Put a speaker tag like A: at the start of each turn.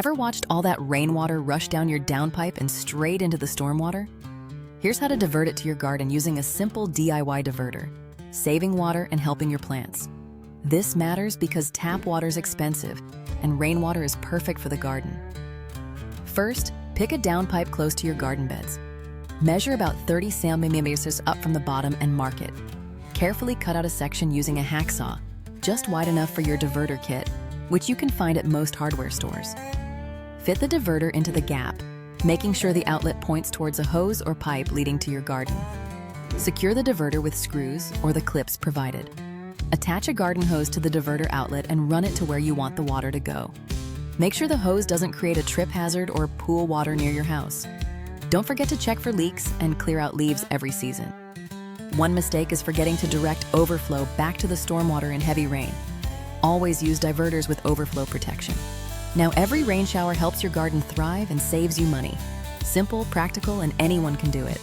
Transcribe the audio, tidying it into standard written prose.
A: Ever watched all that rainwater rush down your downpipe and straight into the stormwater? Here's how to divert it to your garden using a simple DIY diverter, saving water and helping your plants. This matters because tap water is expensive and rainwater is perfect for the garden. First, pick a downpipe close to your garden beds. Measure about 30 centimeters up from the bottom and mark it. Carefully cut out a section using a hacksaw, just wide enough for your diverter kit, which you can find at most hardware stores. Fit the diverter into the gap, making sure the outlet points towards a hose or pipe leading to your garden. Secure the diverter with screws or the clips provided. Attach a garden hose to the diverter outlet and run it to where you want the water to go. Make sure the hose doesn't create a trip hazard or pool water near your house. Don't forget to check for leaks and clear out leaves every season. One mistake is forgetting to direct overflow back to the stormwater in heavy rain. Always use diverters with overflow protection. Now every rain shower helps your garden thrive and saves you money. Simple, practical, and anyone can do it.